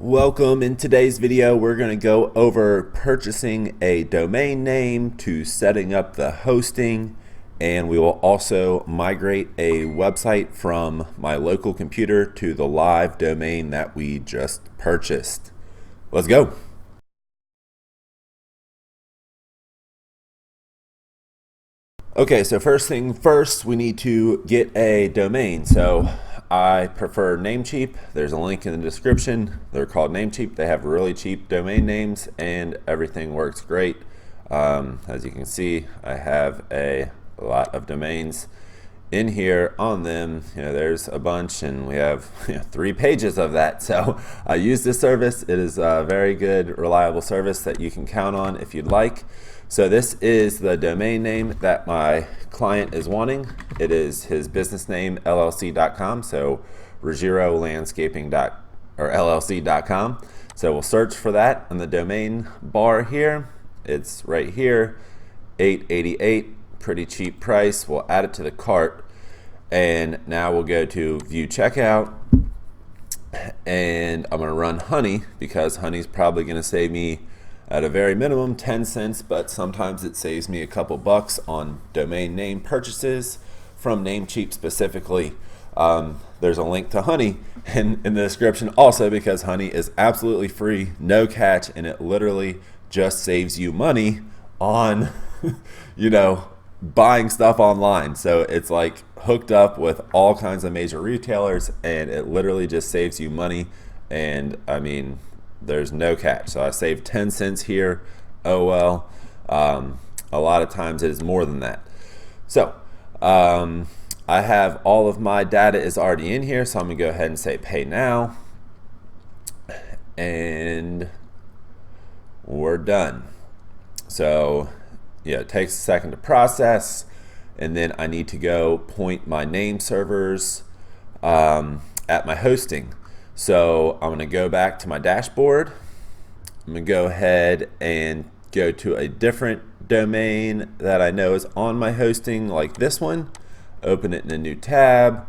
Welcome. In today's video, we're going to go over purchasing a domain name to setting up the hosting, and we will also migrate a website from my local computer to the live domain that we just purchased. Let's go. Okay, so first thing first, we need to get a domain. So I prefer NameCheap. There's a link in the description. They're called NameCheap. They have really cheap domain names and everything works great. As you can see, I have a lot of domains in here on them. There's a bunch, and we have 3 pages of that. So I use this service. It is a very good, reliable service that you can count on if you'd like. So this is the domain name that my client is wanting. It is his business name, llc.com. So Ruggiero Landscaping LLC.com. So we'll search for that in the domain bar here. It's right here, $8.88, pretty cheap price. We'll add it to the cart, and now we'll go to view checkout, and I'm going to run Honey because Honey's probably going to save me at a very minimum 10 cents, but sometimes it saves me a couple bucks on domain name purchases from NameCheap specifically. There's a link to Honey in the description also, because Honey is absolutely free, no catch, and it literally just saves you money on buying stuff online. So it's like hooked up with all kinds of major retailers, and it literally just saves you money. And I mean, there's no catch. So I saved 10 cents here. Oh well. A lot of times it is more than that. So I have all of my data is already in here, so I'm gonna go ahead and say pay now, and we're done. So it takes a second to process, and then I need to go point my name servers at my hosting. So I'm going to go back to my dashboard. I'm going to go ahead and go to a different domain that I know is on my hosting, like this one. Open it in a new tab,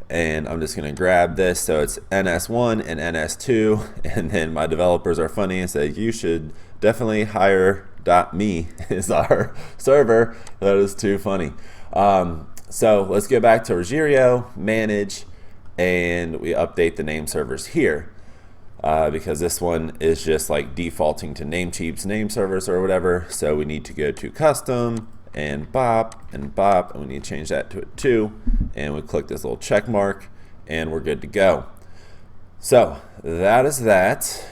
and I'm just going to grab this. So it's NS1 and NS2, and then my developers are funny and say you should definitely hire .me is our server. That is too funny. So let's go back to Ruggiero, manage, and we update the name servers here because this one is just like defaulting to NameCheap's name servers or whatever. So we need to go to custom and bop, and we need to change that to a 2, and we click this little check mark, and we're good to go. So that is that,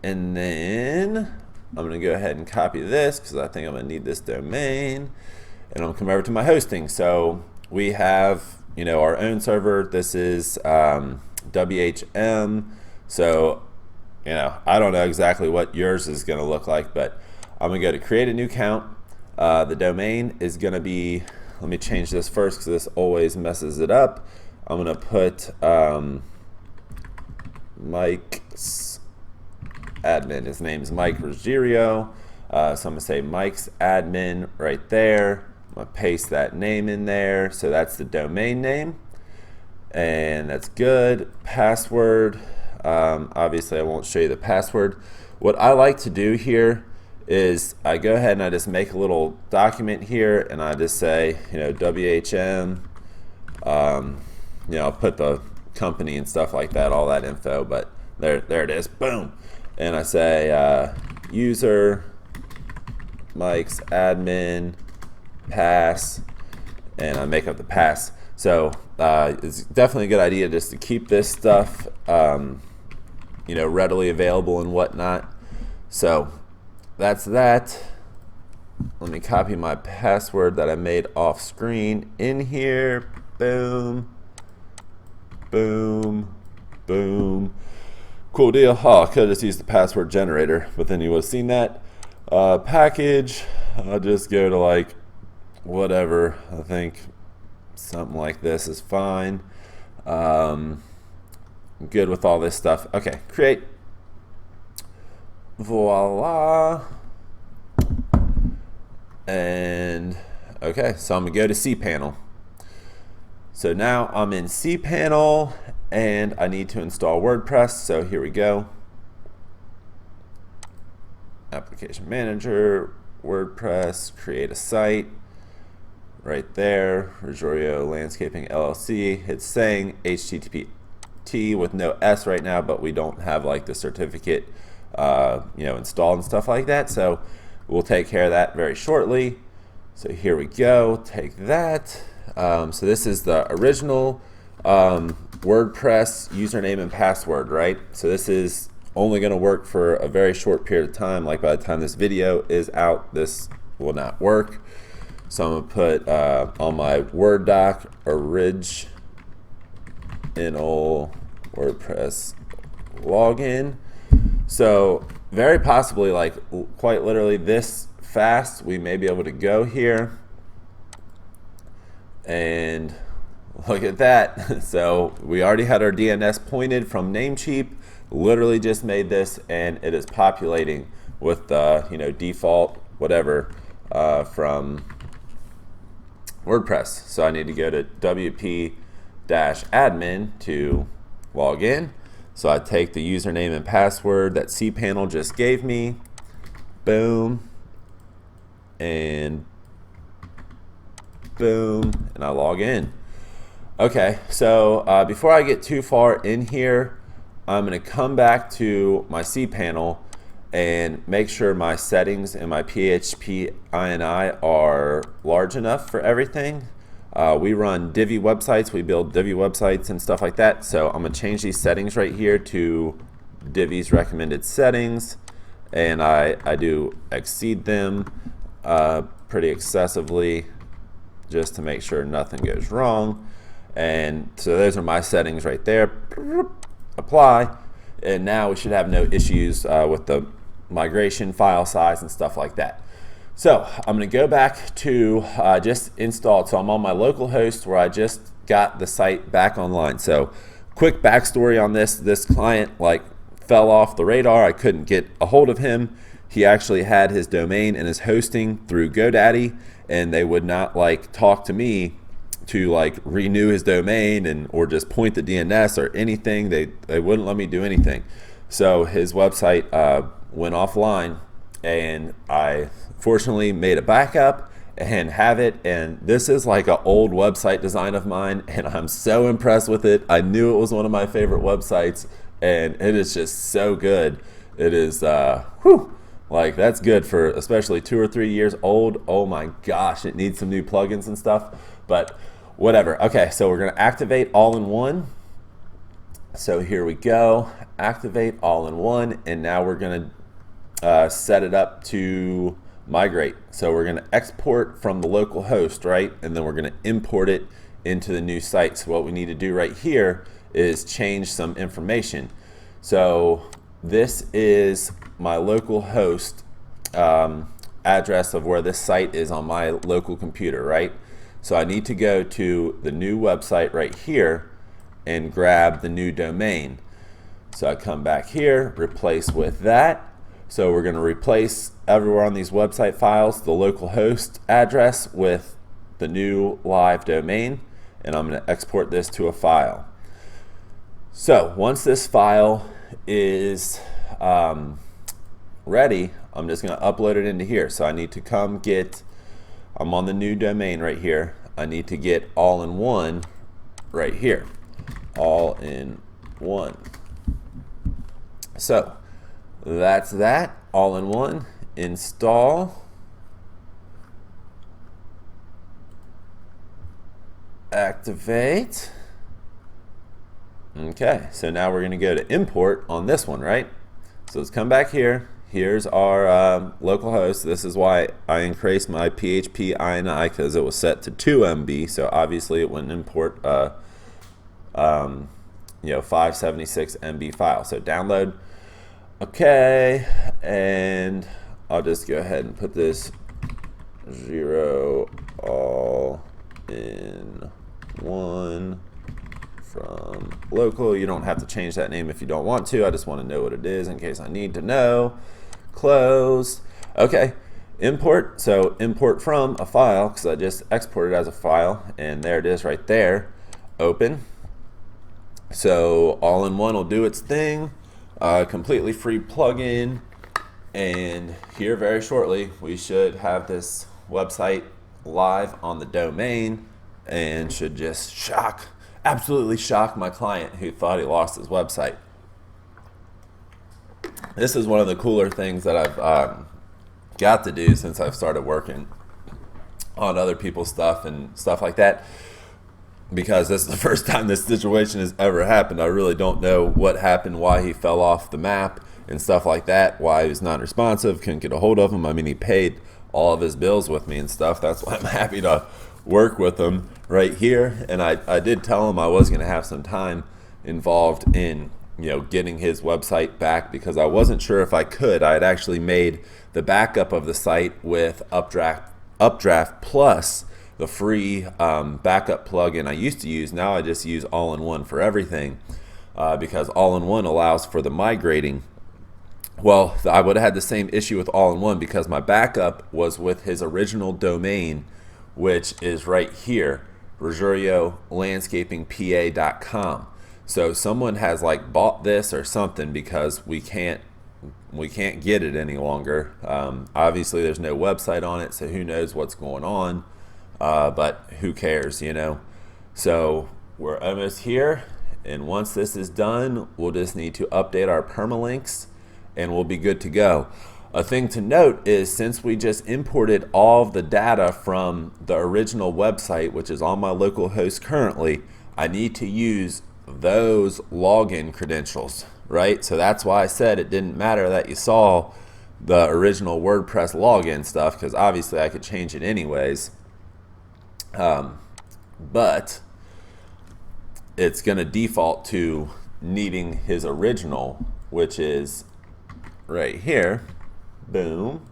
and then I'm going to go ahead and copy this because I think I'm going to need this domain, and I'm going to come over to my hosting. So we have our own server. This is WHM. So I don't know exactly what yours is going to look like, but I'm going to go to create a new account. The domain is going to be, let me change this first because this always messes it up. I'm going to put Mike's admin. His name is Mike Ruggiero. So I'm going to say Mike's admin right there. I'm going to paste that name in there. So that's the domain name, and that's good. Password, obviously I won't show you the password. What I like to do here is I go ahead and I just make a little document here, and I just say WHM, I'll put the company and stuff like that, all that info, but there it is, boom. And I say user Mike's admin pass, and I make up the pass. So it's definitely a good idea just to keep this stuff readily available and whatnot. So that's that. Let me copy my password that I made off screen in here. Boom, boom, boom. Cool deal. I could have just used the password generator, but then you would have seen that. Package, I'll just go to like whatever. I think something like this is fine. Good with all this stuff. Okay, create. Voila. And okay, so I'm gonna go to cPanel. So now I'm in cPanel, and I need to install WordPress. So here we go. application manager, WordPress, create a site. Right there, Rogerio Landscaping LLC. It's saying HTTP with no S right now, but we don't have like the certificate, installed and stuff like that. So we'll take care of that very shortly. So here we go. Take that. So this is the original WordPress username and password, right? So this is only going to work for a very short period of time. Like by the time this video is out, this will not work. So I'm going to put on my Word doc, original WordPress login. So very possibly, like quite literally this fast, we may be able to go here and look at that. So we already had our DNS pointed from NameCheap, literally just made this, and it is populating with the default whatever from WordPress. So I need to go to wp-admin to log in. So I take the username and password that cPanel just gave me, boom, and boom, and I log in. Okay, so before I get too far in here, I'm going to come back to my cPanel and make sure my settings and my PHP INI are large enough for everything. We run Divi websites, we build Divi websites and stuff like that. So I'm going to change these settings right here to Divi's recommended settings, and I do exceed them pretty excessively just to make sure nothing goes wrong. And so those are my settings right there. Apply, and now we should have no issues with the migration file size and stuff like that. So I'm going to go back to just installed. So I'm on my local host where I just got the site back online. So quick backstory on this. This client like fell off the radar. I couldn't get a hold of him. He actually had his domain and his hosting through GoDaddy, and they would not like talk to me to like renew his domain and or just point the DNS or anything. They wouldn't let me do anything. So his website went offline, and I fortunately made a backup and have it. And this is like an old website design of mine, and I'm so impressed with it. I knew it was one of my favorite websites, and it is just so good. It is like that's good for especially 2 or 3 years old. Oh my gosh, it needs some new plugins and stuff, but whatever. Okay, so we're going to activate all-in-one. So here we go, activate all-in-one, and now we're going to set it up to migrate. So we're going to export from the local host, right? And then we're going to import it into the new site. So what we need to do right here is change some information. So this is my local host address of where this site is on my local computer, right? So I need to go to the new website right here and grab the new domain. So I come back here, replace with that. So we're going to replace everywhere on these website files the local host address with the new live domain, and I'm going to export this to a file. So once this file is ready, I'm just going to upload it into here. So I need to come get, I'm on the new domain right here. I need to get all-in-one right here. All-in-one. So that's that. All-in-one. Install. Activate. Okay, so now we're going to go to import on this one, right? So let's come back here. Here's our local host. This is why I increased my PHP INI, because it was set to 2 MB. So obviously it wouldn't import 576 MB file. So download. Okay, and I'll just go ahead and put this 0 all in one from local. You don't have to change that name if you don't want to. I just want to know what it is in case I need to know. Close. Okay, import. So import from a file, because I just exported as a file, and there it is right there. Open. So all-in-one will do its thing. Completely free plugin. And here very shortly, we should have this website live on the domain and should just absolutely shock my client who thought he lost his website. This is one of the cooler things that I've got to do since I've started working on other people's stuff and stuff like that, because this is the first time this situation has ever happened. I really don't know what happened, why he fell off the map and stuff like that, why he was not responsive, couldn't get a hold of him. I mean, he paid all of his bills with me and stuff. That's why I'm happy to work with him right here. And I did tell him I was going to have some time involved in getting his website back, because I wasn't sure if I could. I had actually made the backup of the site with Updraft Plus, the free backup plugin I used to use. Now I just use All-in-One for everything, because All-in-One allows for the migrating. Well, I would have had the same issue with All-in-One because my backup was with his original domain, which is right here, RogurioLandscapingPA.com. So someone has like bought this or something, because we can't get it any longer. Obviously there's no website on it, so who knows what's going on, but who cares, So we're almost here, and once this is done, we'll just need to update our permalinks and we'll be good to go. A thing to note is, since we just imported all of the data from the original website, which is on my local host currently, I need to use those login credentials, right? So that's why I said it didn't matter that you saw the original WordPress login stuff, because obviously I could change it anyways. But it's going to default to needing his original, which is right here. Boom.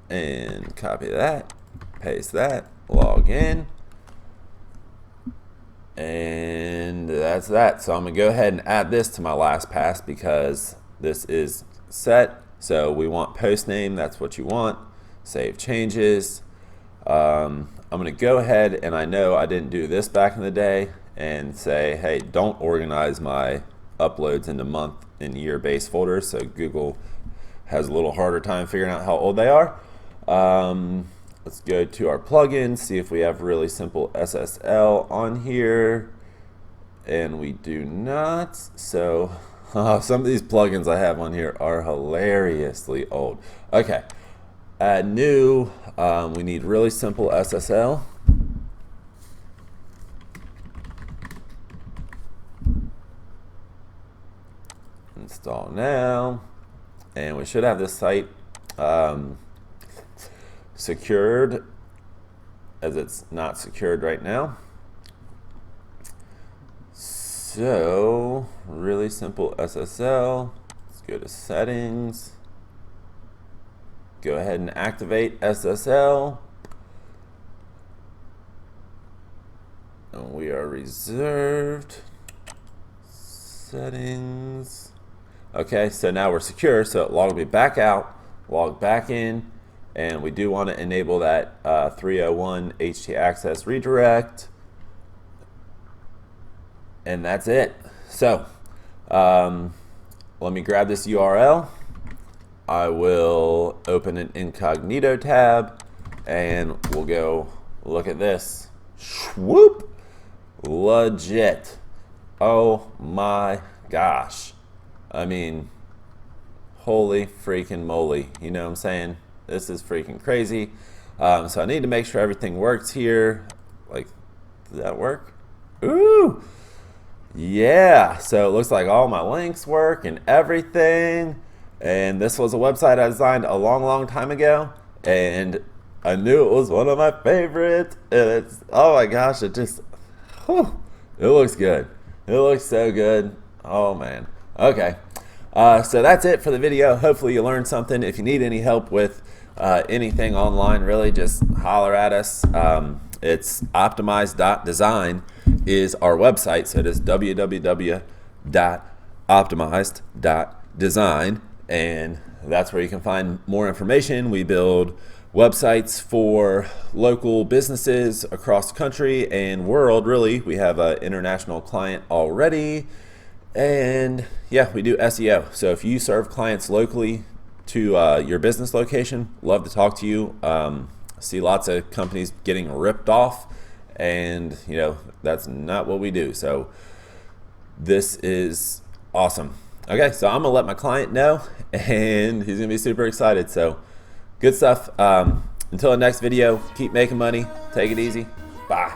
And copy that, paste that, log in. And that's that. So I'm going to go ahead and add this to my LastPass, because this is set. So we want post name. That's what you want. Save changes. I'm going to go ahead, and I know I didn't do this back in the day, and say, hey, don't organize my uploads into month and year based folders. So Google has a little harder time figuring out how old they are. Let's go to our plugins, see if we have really simple SSL on here, and we do not. So some of these plugins I have on here are hilariously old. Okay, add new. We need really simple SSL. Install now, and we should have this site secured, as it's not secured right now. So really simple SSL. Let's go to settings, go ahead and activate SSL, and we are reserved. Settings. Okay, so now we're secure, so it logged me back out, log back in, and we do want to enable that 301 HT access redirect, and that's it. So let me grab this URL. I will open an incognito tab, and we'll go look at this. Swoop! Legit. Oh my gosh. I mean, holy freaking moly. You know what I'm saying? This is freaking crazy. So I need to make sure everything works here. Like, does that work? Ooh! Yeah, so it looks like all my links work and everything. And this was a website I designed a long time ago, and I knew it was one of my favorites. And it's, oh my gosh, it just, whew, it looks good. It looks so good. Oh man. Okay. So that's it for the video. Hopefully you learned something. If you need any help with anything online, really just holler at us. It's optimized.design is our website. So it is www.optimized.design, and that's where you can find more information. We build websites for local businesses across the country and world, really. We have an international client already, And yeah, we do SEO. So if you serve clients locally to your business location, love to talk to you. See lots of companies getting ripped off, and that's not what we do. So this is awesome. Okay, so I'm gonna let my client know, and he's gonna be super excited. So good stuff. Until the next video, keep making money. Take it easy. Bye.